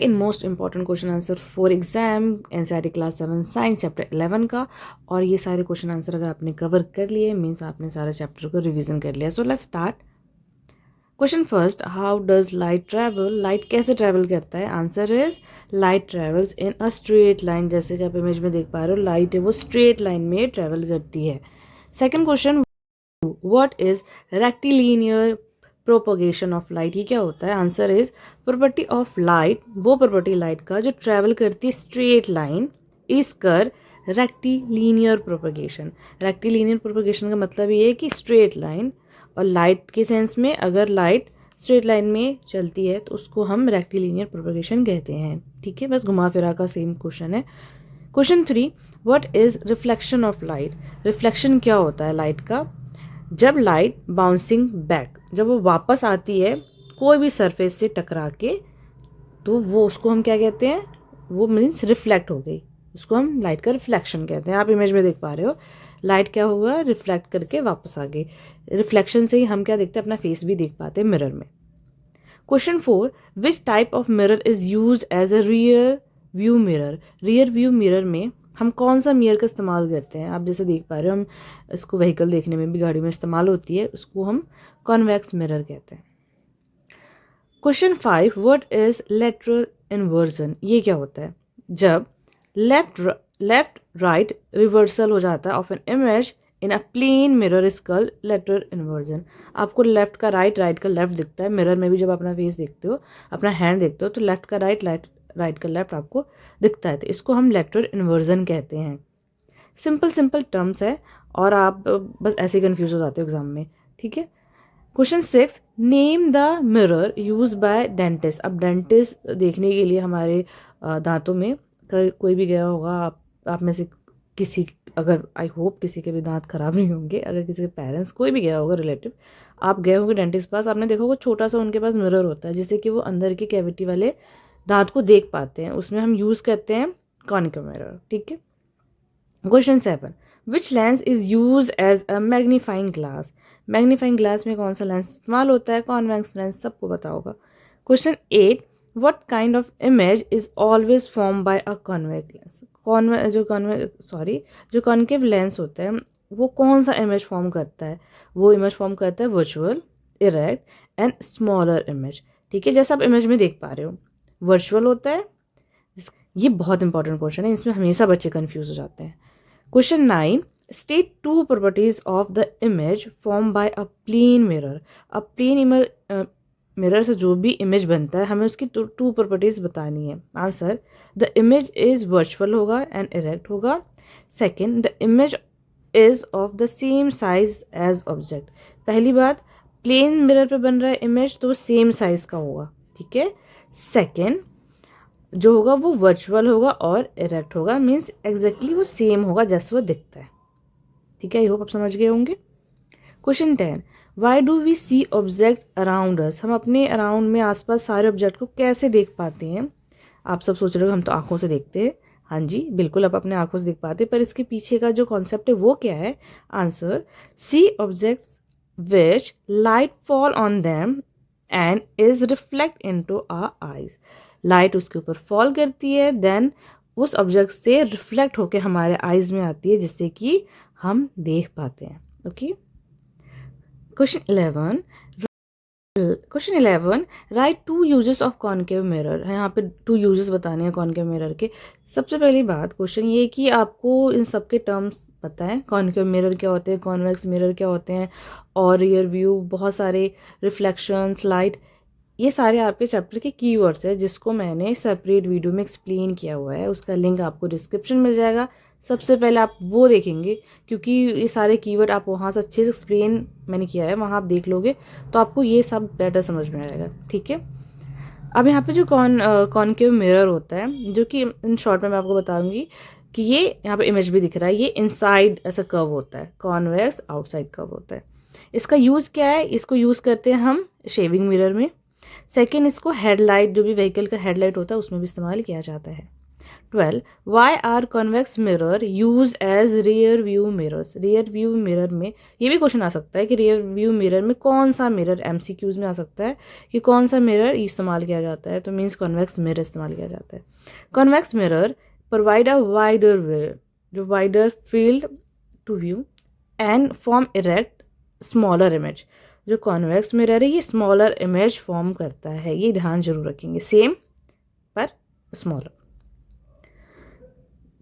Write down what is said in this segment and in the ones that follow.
Second most important question answer for exam NCERT class 7 science chapter 11 का। और ये सारे क्वेश्चन आंसर अगर आपने कवर कर लिए मीन्स आपने सारे चैप्टर को रिवीजन कर लिया। So let's start. Question first, how does light travel? Light कैसे ट्रैवल करता है? Answer is light travels in a straight line. जैसे कि आप इमेज में देख पा रहे हो, लाइट है वो स्ट्रेट लाइन में ट्रैवल करती है। Second question, what is rectilinear propagation of light? ये क्या होता है? Answer is property of light, वो प्रॉपर्टी लाइट का जो ट्रैवल करती है स्ट्रेट लाइन, इज कर रेक्टिलिनियर प्रोपोगेशन। रेक्टिलिनियर प्रोपोगेशन का मतलब ये है कि स्ट्रेट लाइन, और लाइट के सेंस में अगर लाइट स्ट्रेट लाइन में चलती है तो उसको हम रेक्टिलिनियर प्रोपोगेशन कहते हैं। ठीक है, बस घुमा फिरा का सेम क्वेश्चन है। Question 3, what is reflection of light? Reflection क्या होता है लाइट का? जब लाइट बाउंसिंग बैक, जब वो वापस आती है कोई भी सरफेस से टकरा के, तो वो उसको हम क्या कहते हैं? वो मीन्स रिफ्लेक्ट हो गई, उसको हम लाइट का रिफ्लेक्शन कहते हैं। आप इमेज में देख पा रहे हो, लाइट क्या हुआ? रिफ्लेक्ट करके वापस आ गई। रिफ्लेक्शन से ही हम क्या देखते हैं? अपना फेस भी देख पाते हैं मिरर में। Question 4, which type of mirror is use as a rear view mirror? Rear view mirror में हम कौन सा मिरर का इस्तेमाल करते हैं? आप जैसे देख पा रहे हो, हम इसको व्हीकल देखने में भी, गाड़ी में इस्तेमाल होती है, उसको हम कॉन्वेक्स मिरर कहते हैं। Question 5, what is lateral inversion? ये क्या होता है? जब लेफ्ट राइट रिवर्सल हो जाता है of an image in a plane mirror is called lateral inversion. आपको लेफ्ट का राइट, राइट का लेफ्ट दिखता है मिरर में भी। जब अपना फेस देखते हो, अपना हैंड देखते हो, तो लेफ्ट का राइट, राइट का लेफ्ट आपको दिखता है, तो इसको हम लेटरल इन्वर्जन कहते हैं। सिंपल टर्म्स है और आप बस ऐसे ही कंफ्यूज हो जाते हो एग्जाम में। ठीक है। Question 6, name the mirror use by dentist. अब डेंटिस्ट देखने के लिए हमारे दांतों में कोई भी गया होगा, आप में से किसी, अगर आई होप किसी के भी दांत खराब नहीं होंगे, अगर किसी के पेरेंट्स कोई भी गया होगा रिलेटिव, आप गए होंगे डेंटिस्ट पास, आपने देखा होगा छोटा सा उनके पास मिरर होता है जिससे कि वो अंदर की कैविटी वाले दांत को देख पाते हैं। उसमें हम यूज़ करते हैं कॉनिकल मिरर। ठीक है। Question 7, which lens is use as a magnifying glass? Magnifying glass में कौन सा लेंस इस्तेमाल होता है? कॉन्वेक्स लेंस, सबको पता होगा। Question 8, what kind of image is always formed by a convex lens? जो कॉन्केव लेंस होता है वो कौन सा इमेज फॉर्म करता है? वो इमेज फॉर्म करता है virtual, erect and smaller image. ठीक है, जैसा आप इमेज में देख पा रहे हो, वर्चुअल होता है। ये बहुत इंपॉर्टेंट क्वेश्चन है, इसमें हमेशा बच्चे कंफ्यूज हो जाते हैं। Question 9, state 2 properties of the image form by a plane mirror. A plane mirror से जो भी इमेज बनता है हमें उसकी 2 प्रॉपर्टीज बतानी है। Answer, the image is virtual होगा एंड इरेक्ट होगा। Second, the image is of the same size as object. पहली बात, प्लेन मिरर पे बन रहा है इमेज तो वो सेम साइज का होगा। ठीक है। सेकंड, जो होगा वो वर्चुअल होगा और इरेक्ट होगा, मीन्स एग्जैक्टली वो सेम होगा जैसे वो दिखता है। ठीक है, आई होप आप समझ गए होंगे। Question 10, why do we see object around us? हम अपने अराउंड में आसपास सारे ऑब्जेक्ट को कैसे देख पाते हैं? आप सब सोच रहे हो हम तो आंखों से देखते हैं। हाँ जी, बिल्कुल आप अपने आंखों से देख पाते हैं, पर इसके पीछे का जो कॉन्सेप्ट है वो क्या है? Answer, see objects which light fall on them and is reflect into our eyes. Light उसके ऊपर फॉल करती है, देन उस ऑब्जेक्ट से रिफ्लेक्ट होकर हमारे आईज में आती है जिससे कि हम देख पाते हैं। Okay. Question 11, right 2 uses of concave mirror है। यहाँ पे 2 यूजेस बताने हैं कॉनकेव मिरर के। सबसे पहली बात, क्वेश्चन ये कि आपको इन सब के टर्म्स पता है, कॉनकेव मिरर क्या होते हैं, कॉन्वेक्स मिरर क्या होते हैं, और रियर व्यू, बहुत सारे रिफ्लेक्शंस, लाइट, ये सारे आपके चैप्टर के कीवर्ड्स है जिसको मैंने सेपरेट वीडियो में एक्सप्लेन किया हुआ है। उसका लिंक आपको डिस्क्रिप्शन मिल जाएगा। सबसे पहले आप वो देखेंगे क्योंकि ये सारे कीवर्ड आप वहाँ से अच्छे से एक्सप्लेन मैंने किया है, वहाँ आप देख लोगे तो आपको ये सब बेटर समझ में आएगा। ठीक है। अब यहाँ पे जो कॉनकेव मिरर होता है, जो कि इन शॉर्ट में मैं आपको बताऊंगी कि ये यहाँ पे इमेज भी दिख रहा है, ये इनसाइड ऐसा कर्व होता है, कॉन्वेक्स आउटसाइड कर्व होता है। इसका यूज़ क्या है? इसको यूज़ करते हैं हम शेविंग मिरर में। सेकेंड, इसको हेडलाइट, जो भी व्हीकल का हेडलाइट होता है उसमें भी इस्तेमाल किया जाता है। 12. Why are convex mirror used as rear view mirrors? rear view mirror में ये भी क्वेश्चन आ सकता है कि rear view mirror में कौन सा मिरर, MCQs में आ सकता है कि कौन सा मिरर इस्तेमाल किया जाता है, तो मीन्स कॉन्वेक्स मिरर इस्तेमाल किया जाता है. Convex mirror provide a wider जो wider field to view and form erect smaller image. जो कॉन्वेक्स मिरर है ये स्मॉलर इमेज फॉर्म करता है, ये ध्यान जरूर रखेंगे, सेम पर smaller.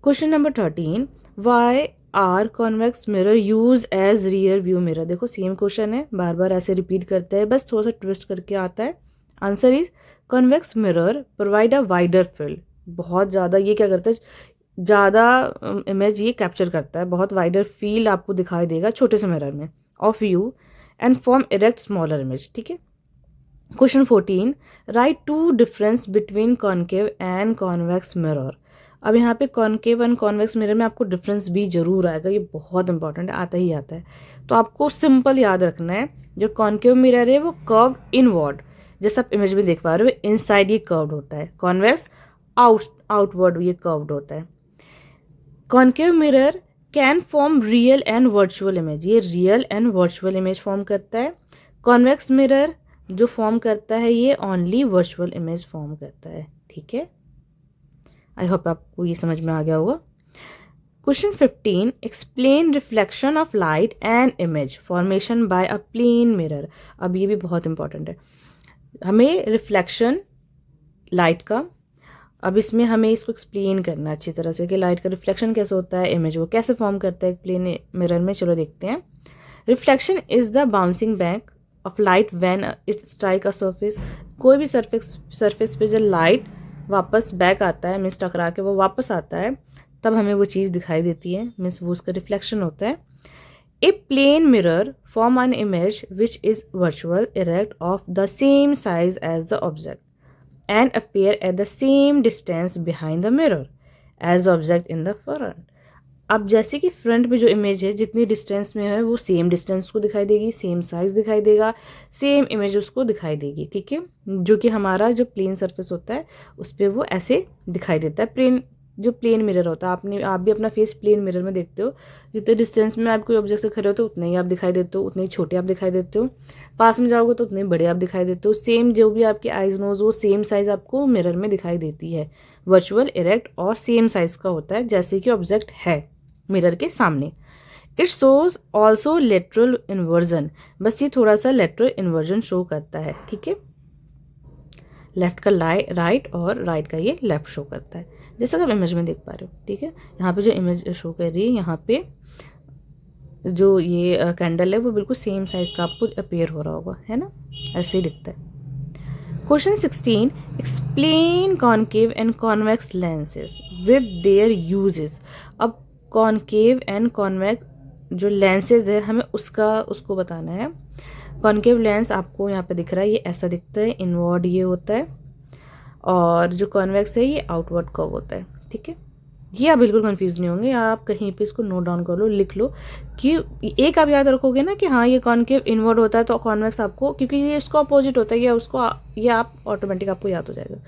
Question number 13. Why are convex mirror use as rear view mirror. देखो सेम क्वेश्चन है, बार बार ऐसे रिपीट करते हैं, बस थोड़ा सा ट्विस्ट करके आता है. Answer is convex mirror provide a wider field. बहुत ज़्यादा ये क्या करता है, ज़्यादा इमेज ये कैप्चर करता है, बहुत वाइडर फील्ड आपको दिखाई देगा छोटे से मिरर में of view and form erect smaller image. ठीक है. Question 14. Write to difference between concave and convex mirror. अब यहाँ पे कॉन्केव एंड कॉन्वेक्स मिरर में आपको डिफरेंस भी जरूर आएगा, ये बहुत इंपॉर्टेंट है, आता ही आता है. तो आपको सिंपल याद रखना है, जो कॉन्केव मिरर है वो कर्व इनवर्ड, जैसे आप इमेज में देख पा रहे हो इनसाइड ये कर्व्ड होता है. कॉन्वेक्स आउटवर्ड ये कर्व्ड होता है. Concave mirror can form real and virtual image, ये real and virtual image form करता है. कॉन्वेक्स मिरर जो फॉर्म करता है ये ओनली वर्चुअल इमेज फॉर्म करता है. ठीक है, आई होप आपको ये समझ में आ गया होगा. Question 15. Explain reflection of light and image formation by a plane mirror. अब ये भी बहुत इंपॉर्टेंट है, हमें रिफ्लेक्शन लाइट का, अब इसमें हमें इसको एक्सप्लेन करना अच्छी तरह से कि लाइट का रिफ्लेक्शन कैसे होता है, इमेज वो कैसे फॉर्म करता है प्लेन मिरर में. चलो देखते हैं. Reflection is the bouncing back of light when it strike a surface. कोई भी सरफेस पे जब लाइट वापस बैक आता है, मीन्स टकरा के वो वापस आता है, तब हमें वो चीज़ दिखाई देती है, मीन्स वो उसका रिफ्लेक्शन होता है. A plane mirror form an image which is virtual erect of the same size as the object and appear at the same distance behind the mirror as the object in the front. अब जैसे कि front में जो image है जितनी distance में है वो सेम डिस्टेंस को दिखाई देगी, सेम साइज दिखाई देगा, सेम इमेज उसको दिखाई देगी. ठीक है, जो कि हमारा जो प्लेन सरफेस होता है उस पर वो ऐसे दिखाई देता है. प्लेन जो प्लेन मिरर होता है, आप भी अपना फेस प्लेन मिरर में देखते हो, जितने डिस्टेंस में आप कोई ऑब्जेक्ट से खड़े होते हो उतने ही आप दिखाई देते हो, उतने ही छोटे आप दिखाई देते हो. पास में जाओगे तो उतने बड़े आप दिखाई देते हो. सेम जो भी आपकी आइज नोज वो सेम साइज आपको मिरर में दिखाई देती है. वर्चुअल इरेक्ट और सेम साइज का होता है जैसे कि ऑब्जेक्ट है मिरर के सामने. It shows also lateral inversion. बस ये थोड़ा सा लेटरल इन्वर्जन शो करता है. ठीक है, लेफ्ट का राइट और राइट का ये लेफ्ट शो करता है, जैसा कि आप इमेज में देख पा रहे हो. ठीक है, यहाँ पे जो इमेज शो कर रही है, यहाँ पे जो ये कैंडल है वो बिल्कुल सेम साइज का आपको अपेयर हो रहा होगा, है ना, ऐसे ही दिखता है. Question 16. Explain concave and convex lenses with their uses. अब कॉन्केव एंड कॉन्वेक्स जो लेंसेज है हमें उसको बताना है. कॉन्केव लेंस आपको यहाँ पे दिख रहा है, ये ऐसा दिखता है, इनवर्ड ये होता है, और जो कॉन्वेक्स है ये आउटवर्ड कर्व होता है. ठीक है, ये आप बिल्कुल कंफ्यूज नहीं होंगे, आप कहीं पे इसको नोट डाउन कर लो, लिख लो कि एक आप याद रखोगे ना कि हाँ ये कॉन्केव इनवर्ड होता है, तो कॉन्वेक्स आपको, क्योंकि ये इसको अपोजिट होता है, ये आप ऑटोमेटिक आपको याद हो जाएगा.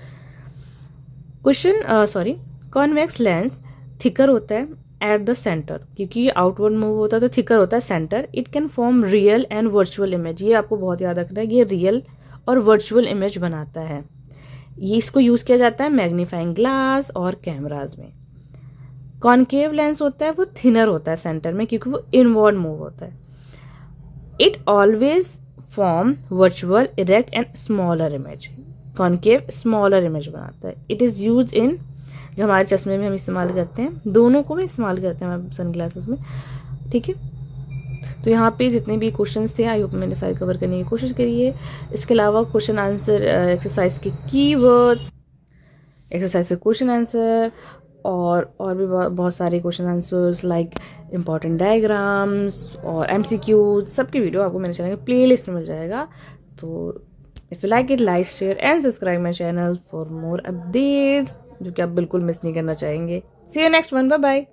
क्वेश्चन कॉन्वेक्स लेंस थिकर होता है एट द सेंटर, क्योंकि ये आउटवर्ड मूव होता है तो थिकर होता है centre. It can form real and virtual image. ये आपको बहुत याद रखना है, ये रियल और वर्चुअल इमेज बनाता है. ये इसको यूज़ किया जाता है मैग्नीफाइंग ग्लास और कैमराज में. कॉन्केव लेंस होता है वो थिनर होता है सेंटर में, क्योंकि वो इनवर्ड मूव होता है. It always form virtual erect and smaller image. Concave smaller image बनाता है. इट इज़ यूज इन, जो हमारे चश्मे में हम इस्तेमाल करते हैं, दोनों को भी इस्तेमाल करते हैं हम सन ग्लासेस में. ठीक है, तो यहाँ पे जितने भी क्वेश्चंस थे आई होप मैंने सारे कवर करने की कोशिश करी है. इसके अलावा क्वेश्चन आंसर एक्सरसाइज के कीवर्ड्स, एक्सरसाइज के क्वेश्चन आंसर और भी बहुत सारे question answers like important diagrams और MCQs, सबकी वीडियो आपको मेरे चैनल के प्ले लिस्ट में मिल जाएगा. तो if you like it, like share and subscribe my channel for more updates, जो कि आप बिल्कुल मिस नहीं करना चाहेंगे. See you next one, bye bye.